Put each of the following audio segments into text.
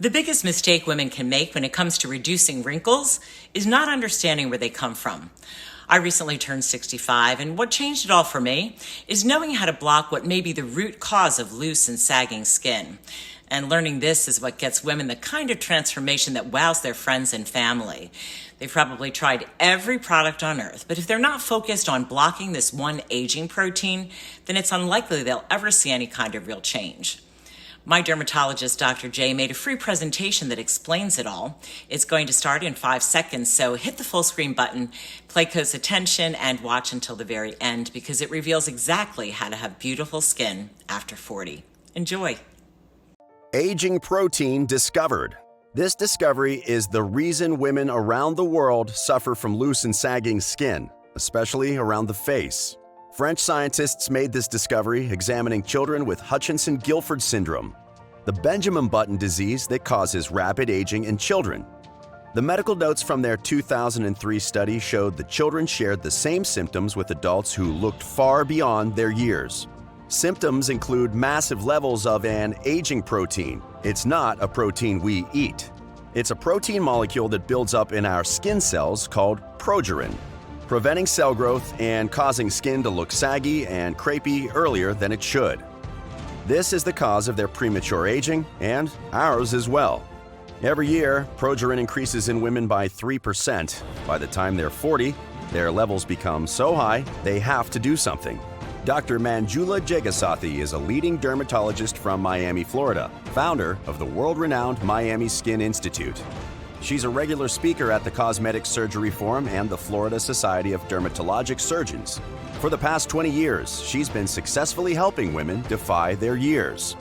The biggest mistake women can make when it comes to reducing wrinkles is not understanding where they come from. I recently turned 65, and what changed it all for me is knowing how to block what may be the root cause of loose and sagging skin. And learning this is what gets women the kind of transformation that wows their friends and family. They've probably tried every product on earth, but if they're not focused on blocking this one aging protein, then it's unlikely they'll ever see any kind of real change. My dermatologist, Dr. J, made a free presentation that explains it all. It's going to start in 5 seconds, so hit the full screen button, play close attention, and watch until the very end because it reveals exactly how to have beautiful skin after 40. Enjoy. Aging protein discovered. This discovery is the reason women around the world suffer from loose and sagging skin, especially around the face. French scientists made this discovery examining children with Hutchinson-Gilford syndrome, the Benjamin Button disease that causes rapid aging in children. The medical notes from their 2003 study showed the children shared the same symptoms with adults who looked far beyond their years. Symptoms include massive levels of an aging protein. It's not a protein we eat. It's a protein molecule that builds up in our skin cells called progerin, preventing cell growth and causing skin to look saggy and crepey earlier than it should. This is the cause of their premature aging and ours as well. Every year, progerin increases in women by 3%. By the time they're 40, their levels become so high they have to do something. Dr. Manjula Jegasathi is a leading dermatologist from Miami, Florida, founder of the world-renowned Miami Skin Institute. She's a regular speaker at the Cosmetic Surgery Forum and the Florida Society of Dermatologic Surgeons. For the past 20 years, she's been successfully helping women defy their years.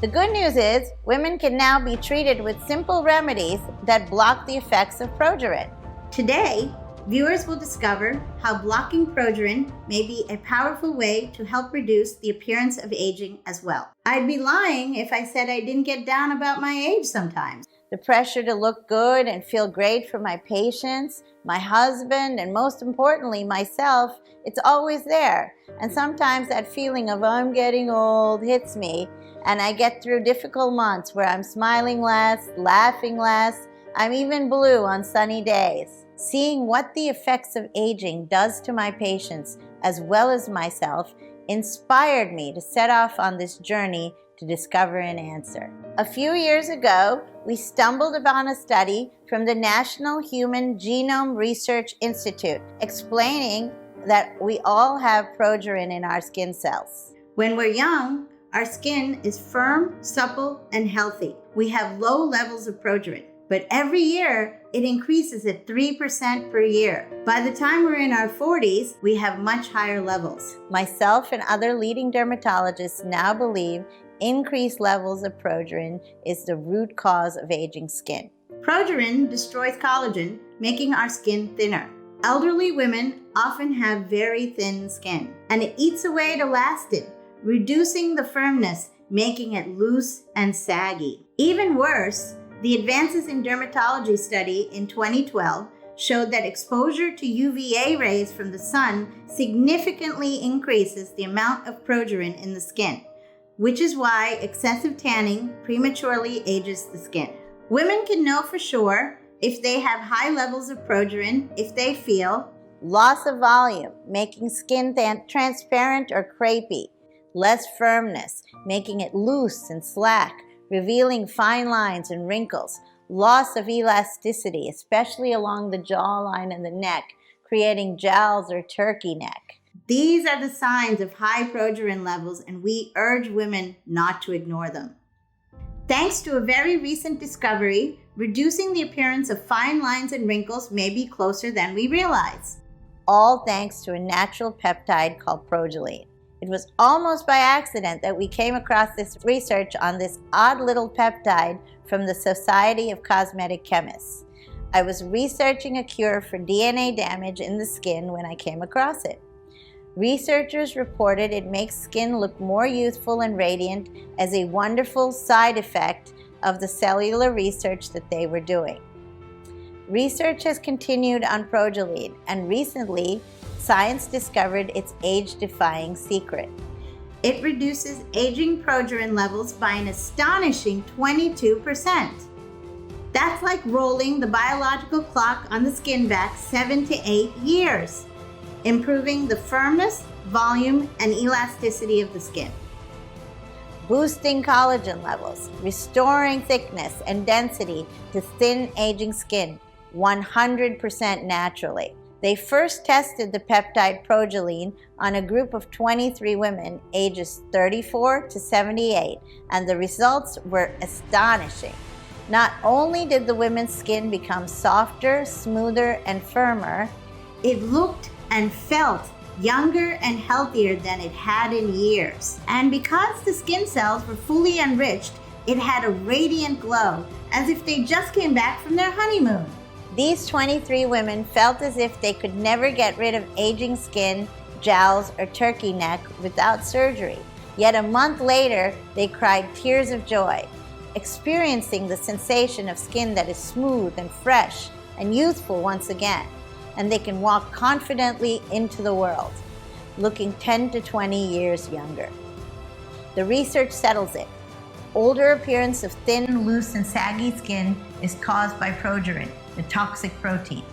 The good news is women can now be treated with simple remedies that block the effects of progerin. Today, viewers will discover how blocking progerin may be a powerful way to help reduce the appearance of aging as well. I'd be lying if I said I didn't get down about my age sometimes. The pressure to look good and feel great for my patients, my husband, and most importantly, myself, it's always there. And sometimes that feeling of I'm getting old hits me, and I get through difficult months where I'm smiling less, laughing less. I'm even blue on sunny days. Seeing what the effects of aging does to my patients as well as myself inspired me to set off on this journey to discover an answer. A few years ago, we stumbled upon a study from the National Human Genome Research Institute explaining that we all have progerin in our skin cells. When we're young, our skin is firm, supple, and healthy. We have low levels of progerin, but every year it increases at 3% per year. By the time we're in our 40s, we have much higher levels. Myself and other leading dermatologists now believe increased levels of progerin is the root cause of aging skin. Progerin destroys collagen, making our skin thinner. Elderly women often have very thin skin, and it eats away at elastin, reducing the firmness, making it loose and saggy. Even worse, the Advances in Dermatology study in 2012 showed that exposure to UVA rays from the sun significantly increases the amount of progerin in the skin, which is why excessive tanning prematurely ages the skin. Women can know for sure if they have high levels of progerin if they feel loss of volume, making skin transparent or crepey, less firmness, making it loose and slack, revealing fine lines and wrinkles, loss of elasticity, especially along the jawline and the neck, creating jowls or turkey neck. These are the signs of high progerin levels, and we urge women not to ignore them. Thanks to a very recent discovery, reducing the appearance of fine lines and wrinkles may be closer than we realize. All thanks to a natural peptide called progeline. It was almost by accident that we came across this research on this odd little peptide from the Society of Cosmetic Chemists. I was researching a cure for DNA damage in the skin when I came across it. Researchers reported it makes skin look more youthful and radiant as a wonderful side effect of the cellular research that they were doing. Research has continued on progeline, and recently, science discovered its age-defying secret. It reduces aging progerin levels by an astonishing 22%. That's like rolling the biological clock on the skin back 7 to 8 years, improving the firmness, volume, and elasticity of the skin. Boosting collagen levels, restoring thickness and density to thin aging skin 100% naturally. They first tested the peptide Progeline on a group of 23 women ages 34 to 78, and the results were astonishing. Not only did the women's skin become softer, smoother, and firmer, it looked and felt younger and healthier than it had in years. And because the skin cells were fully enriched, it had a radiant glow, as if they just came back from their honeymoon. These 23 women felt as if they could never get rid of aging skin, jowls, or turkey neck without surgery. Yet a month later, they cried tears of joy, experiencing the sensation of skin that is smooth and fresh and youthful once again, and they can walk confidently into the world, looking 10 to 20 years younger. The research settles it. Older appearance of thin, loose, and saggy skin is caused by progerin, the toxic protein.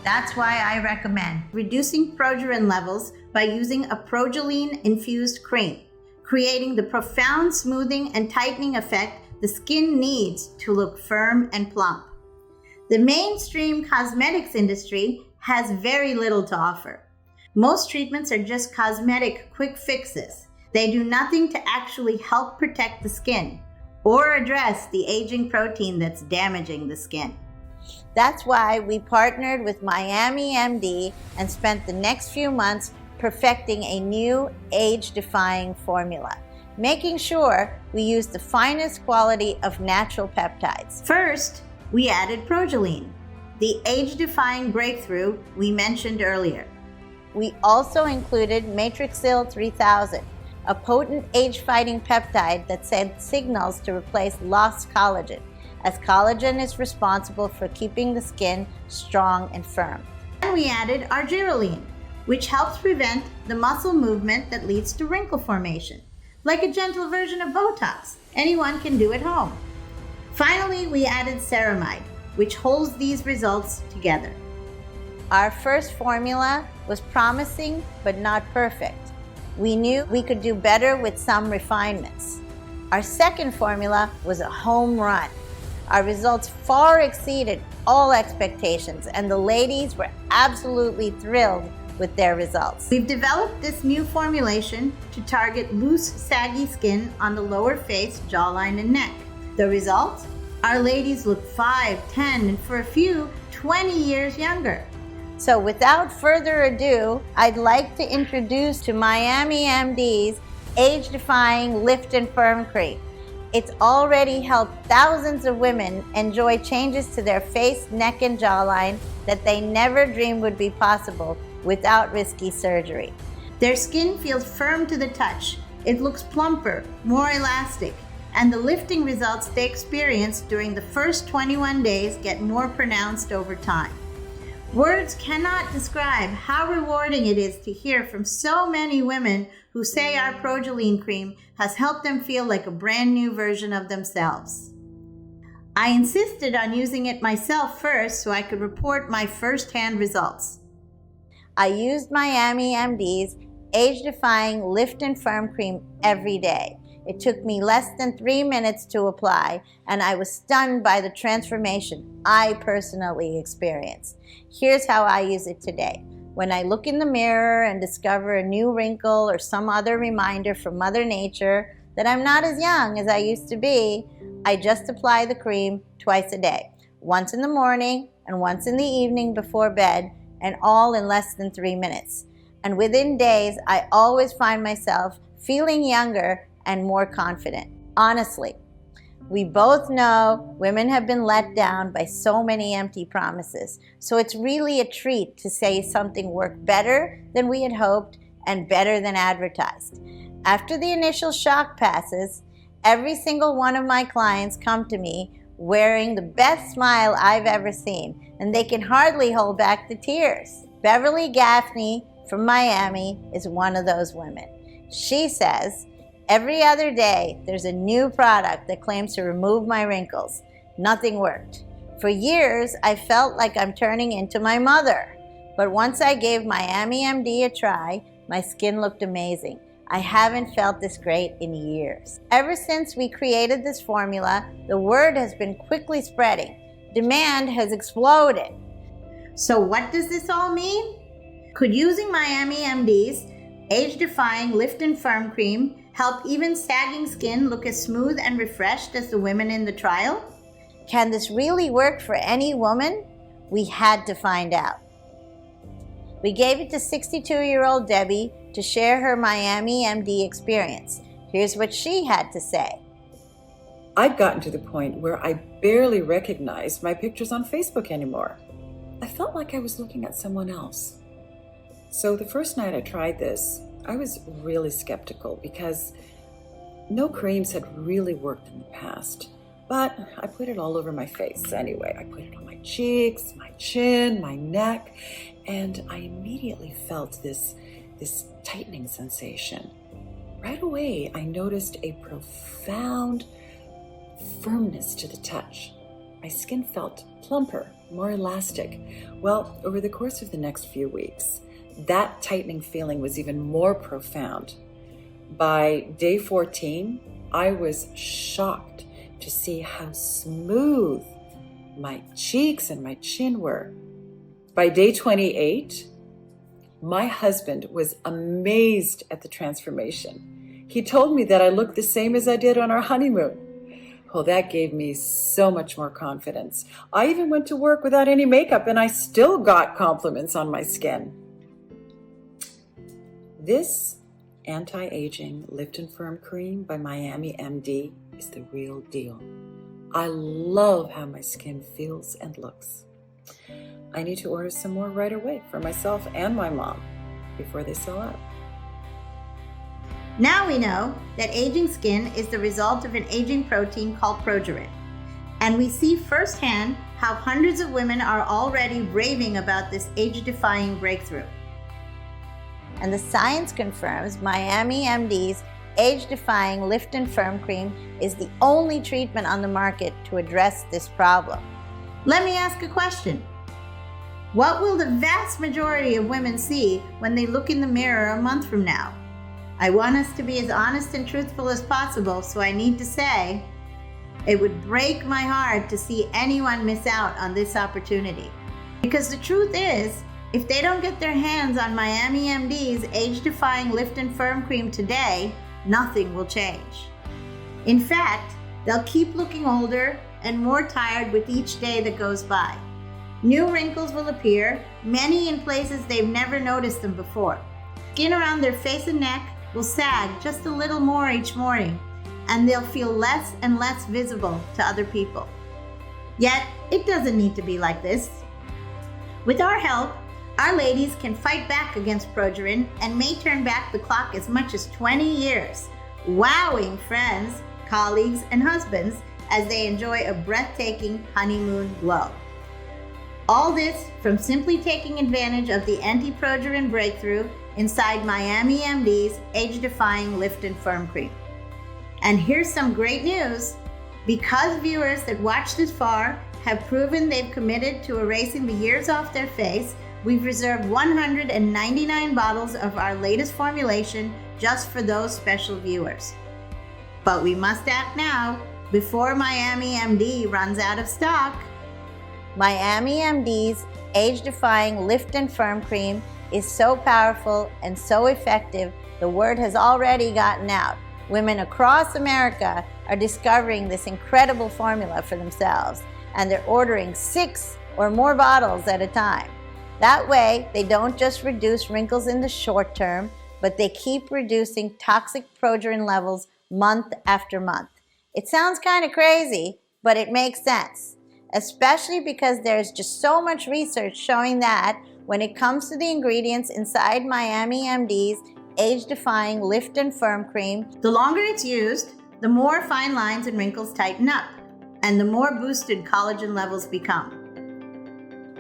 That's why I recommend reducing progerin levels by using a Progeline-infused cream, creating the profound smoothing and tightening effect the skin needs to look firm and plump. The mainstream cosmetics industry has very little to offer. Most treatments are just cosmetic quick fixes. They do nothing to actually help protect the skin or address the aging protein that's damaging the skin. That's why we partnered with Miami MD and spent the next few months perfecting a new age-defying formula, making sure we use the finest quality of natural peptides. First, we added Progeline, the age-defying breakthrough we mentioned earlier. We also included Matrixyl 3000, a potent age-fighting peptide that sends signals to replace lost collagen, as collagen is responsible for keeping the skin strong and firm. And we added Argireline, which helps prevent the muscle movement that leads to wrinkle formation, like a gentle version of Botox anyone can do at home. Finally, we added ceramide, which holds these results together. Our first formula was promising but not perfect. We knew we could do better with some refinements. Our second formula was a home run. Our results far exceeded all expectations, and the ladies were absolutely thrilled with their results. We've developed this new formulation to target loose, saggy skin on the lower face, jawline, and neck. The result? Our ladies look 5, 10, and for a few, 20 years younger. So without further ado, I'd like to introduce to Miami MD's age-defying Lift and Firm Cream. It's already helped thousands of women enjoy changes to their face, neck, and jawline that they never dreamed would be possible without risky surgery. Their skin feels firm to the touch. It looks plumper, more elastic, and the lifting results they experience during the first 21 days get more pronounced over time. Words cannot describe how rewarding it is to hear from so many women who say our Progeline cream has helped them feel like a brand new version of themselves. I insisted on using it myself first so I could report my first-hand results. I used Miami MD's age-defying Lift and Firm Cream every day. It took me less than 3 minutes to apply, and I was stunned by the transformation I personally experienced. Here's how I use it today. When I look in the mirror and discover a new wrinkle or some other reminder from Mother Nature that I'm not as young as I used to be, I just apply the cream twice a day, once in the morning and once in the evening before bed, and all in less than 3 minutes. And within days, I always find myself feeling younger and more confident. Honestly, we both know women have been let down by so many empty promises, so it's really a treat to say something worked better than we had hoped and better than advertised. After the initial shock passes, every single one of my clients come to me wearing the best smile I've ever seen, and they can hardly hold back the tears. Beverly Gaffney from Miami is one of those women. She says, Every other day, there's a new product that claims to remove my wrinkles. Nothing worked. For years, I felt like I'm turning into my mother. But once I gave Miami MD a try, my skin looked amazing. I haven't felt this great in years. Ever since we created this formula, the word has been quickly spreading. Demand has exploded. So what does this all mean? Could using Miami MD's age-defying Lift and Firm Cream help even sagging skin look as smooth and refreshed as the women in the trial? Can this really work for any woman? We had to find out. We gave it to 62-year-old Debbie to share her Miami MD experience. Here's what she had to say. I'd gotten to the point where I barely recognized my pictures on Facebook anymore. I felt like I was looking at someone else. So the first night I tried this, I was really skeptical because no creams had really worked in the past. But I put it all over my face anyway. I put it on my cheeks, my chin, my neck, and I immediately felt this tightening sensation. Right away, I noticed a profound firmness to the touch. My skin felt plumper, more elastic. Well, over the course of the next few weeks, that tightening feeling was even more profound. By day 14, I was shocked to see how smooth my cheeks and my chin were. By day 28, my husband was amazed at the transformation. He told me that I looked the same as I did on our honeymoon. Well, that gave me so much more confidence. I even went to work without any makeup and I still got compliments on my skin. This anti-aging Lift and Firm Cream by Miami MD is the real deal. I love how my skin feels and looks. I need to order some more right away for myself and my mom before they sell out. Now we know that aging skin is the result of an aging protein called progerin. And we see firsthand how hundreds of women are already raving about this age-defying breakthrough. And the science confirms Miami MD's age-defying Lift and Firm Cream is the only treatment on the market to address this problem. Let me ask a question. What will the vast majority of women see when they look in the mirror a month from now? I want us to be as honest and truthful as possible, so I need to say, it would break my heart to see anyone miss out on this opportunity. Because the truth is, if they don't get their hands on Miami MD's age-defying Lift and Firm Cream today, nothing will change. In fact, they'll keep looking older and more tired with each day that goes by. New wrinkles will appear, many in places they've never noticed them before. Skin around their face and neck will sag just a little more each morning, and they'll feel less and less visible to other people. Yet, it doesn't need to be like this. With our help, our ladies can fight back against progerin and may turn back the clock as much as 20 years, wowing friends, colleagues, and husbands as they enjoy a breathtaking honeymoon glow. All this from simply taking advantage of the anti-progerin breakthrough inside Miami MD's age-defying Lift and Firm Cream. And here's some great news. Because viewers that watched this far have proven they've committed to erasing the years off their face, we've reserved 199 bottles of our latest formulation just for those special viewers. But we must act now before Miami MD runs out of stock. Miami MD's age-defying Lift and Firm Cream is so powerful and so effective, the word has already gotten out. Women across America are discovering this incredible formula for themselves, and they're ordering 6 or more bottles at a time. That way, they don't just reduce wrinkles in the short term, but they keep reducing toxic progerin levels month after month. It sounds kind of crazy, but it makes sense, especially because there's just so much research showing that when it comes to the ingredients inside Miami MD's age-defying Lift and Firm Cream, the longer it's used, the more fine lines and wrinkles tighten up, and the more boosted collagen levels become.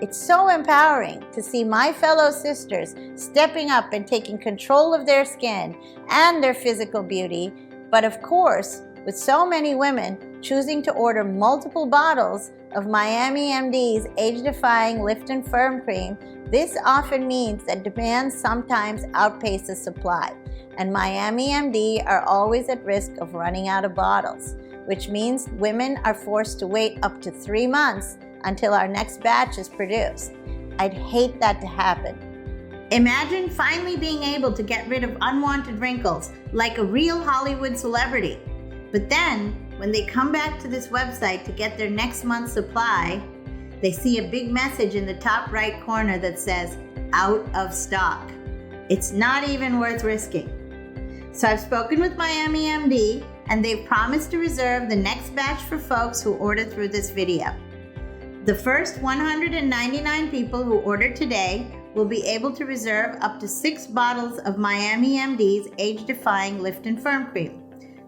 It's so empowering to see my fellow sisters stepping up and taking control of their skin and their physical beauty But of course, with so many women choosing to order multiple bottles of Miami MD's age-defying Lift and Firm Cream, this often means that demand sometimes outpaces supply, and Miami MD are always at risk of running out of bottles, which means women are forced to wait up to 3 months until our next batch is produced. I'd hate that to happen. Imagine finally being able to get rid of unwanted wrinkles like a real Hollywood celebrity. But then, when they come back to this website to get their next month's supply, they see a big message in the top right corner that says, "Out of stock." It's not even worth risking. So I've spoken with Miami MD, and they've promised to reserve the next batch for folks who order through this video. The first 199 people who order today will be able to reserve up to 6 bottles of Miami MD's age-defying Lift and Firm Cream.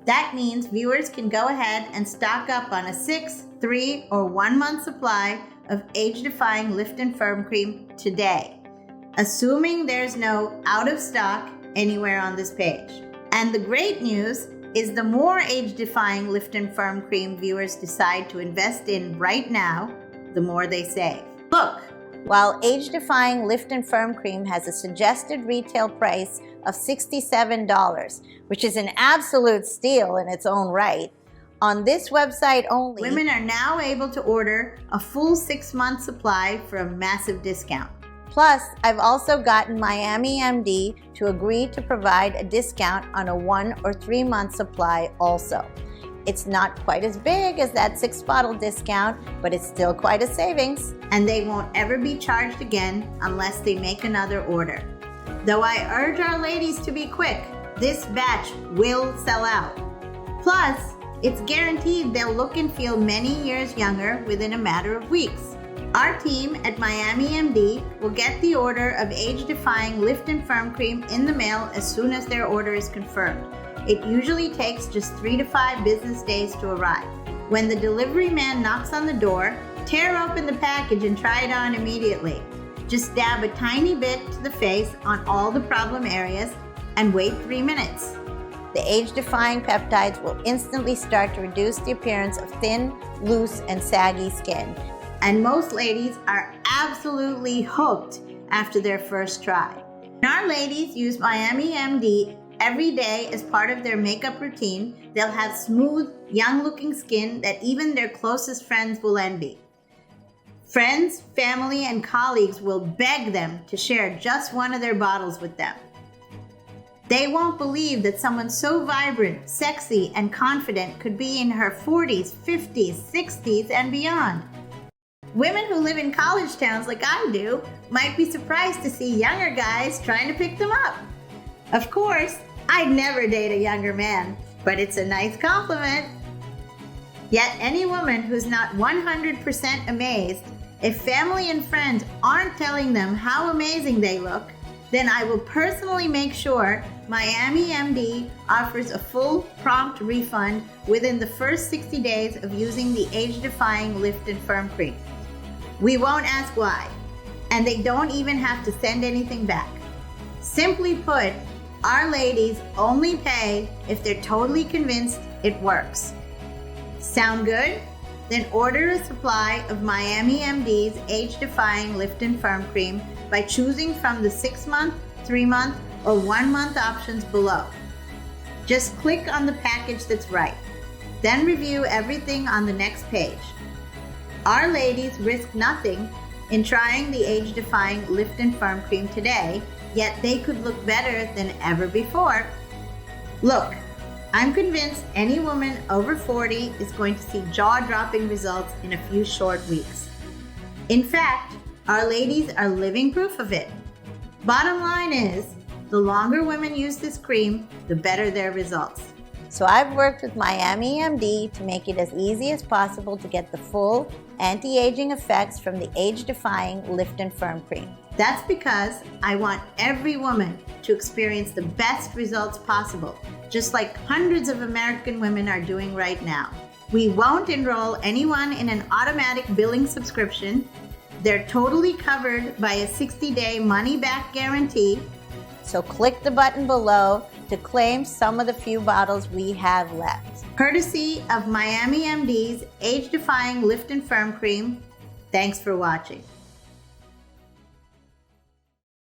That means viewers can go ahead and stock up on a 6, 3, or 1 month supply of age-defying Lift and Firm Cream today, assuming there's no out of stock anywhere on this page. And the great news is the more age-defying Lift and Firm Cream viewers decide to invest in right now, the more they save. Look, while age-defying Lift and Firm Cream has a suggested retail price of $67, which is an absolute steal in its own right, on this website only, women are now able to order a full 6-month supply for a massive discount. Plus, I've also gotten Miami MD to agree to provide a discount on a 1 or 3 month supply also. It's not quite as big as that 6-bottle discount, but it's still quite a savings. And they won't ever be charged again unless they make another order. Though I urge our ladies to be quick, this batch will sell out. Plus, it's guaranteed they'll look and feel many years younger within a matter of weeks. Our team at Miami MD will get the order of age-defying Lift and Firm Cream in the mail as soon as their order is confirmed. It usually takes just 3 to 5 business days to arrive. When the delivery man knocks on the door, tear open the package and try it on immediately. Just dab a tiny bit to the face on all the problem areas and wait 3 minutes. The age-defying peptides will instantly start to reduce the appearance of thin, loose, and saggy skin. And most ladies are absolutely hooked after their first try. When our ladies use Miami MD every day as part of their makeup routine, they'll have smooth, young-looking skin that even their closest friends will envy. Friends, family, and colleagues will beg them to share just one of their bottles with them. They won't believe that someone so vibrant, sexy, and confident could be in her 40s, 50s, 60s, and beyond. Women who live in college towns like I do might be surprised to see younger guys trying to pick them up. Of course, I'd never date a younger man, but it's a nice compliment. Yet any woman who's not 100% amazed, if family and friends aren't telling them how amazing they look, then I will personally make sure Miami MD offers a full, prompt refund within the first 60 days of using the age-defying Lift and Firm Cream. We won't ask why, and they don't even have to send anything back. Simply put, our ladies only pay if they're totally convinced it works. Sound good? Then order a supply of Miami MD's age-defying Lift and Firm Cream by choosing from the 6-month, 3-month, or 1-month options below. Just click on the package that's right. Then review everything on the next page. Our ladies risk nothing in trying the age-defying Lift and Firm Cream today, yet they could look better than ever before. Look, I'm convinced any woman over 40 is going to see jaw-dropping results in a few short weeks. In fact, our ladies are living proof of it. Bottom line is, the longer women use this cream, the better their results. So I've worked with Miami MD to make it as easy as possible to get the full anti-aging effects from the age-defying Lift and Firm Cream. That's because I want every woman to experience the best results possible, just like hundreds of American women are doing right now. We won't enroll anyone in an automatic billing subscription. They're totally covered by a 60-day money-back guarantee. So click the button below to claim some of the few bottles we have left. Courtesy of Miami MD's age-defying Lift and Firm Cream. Thanks for watching.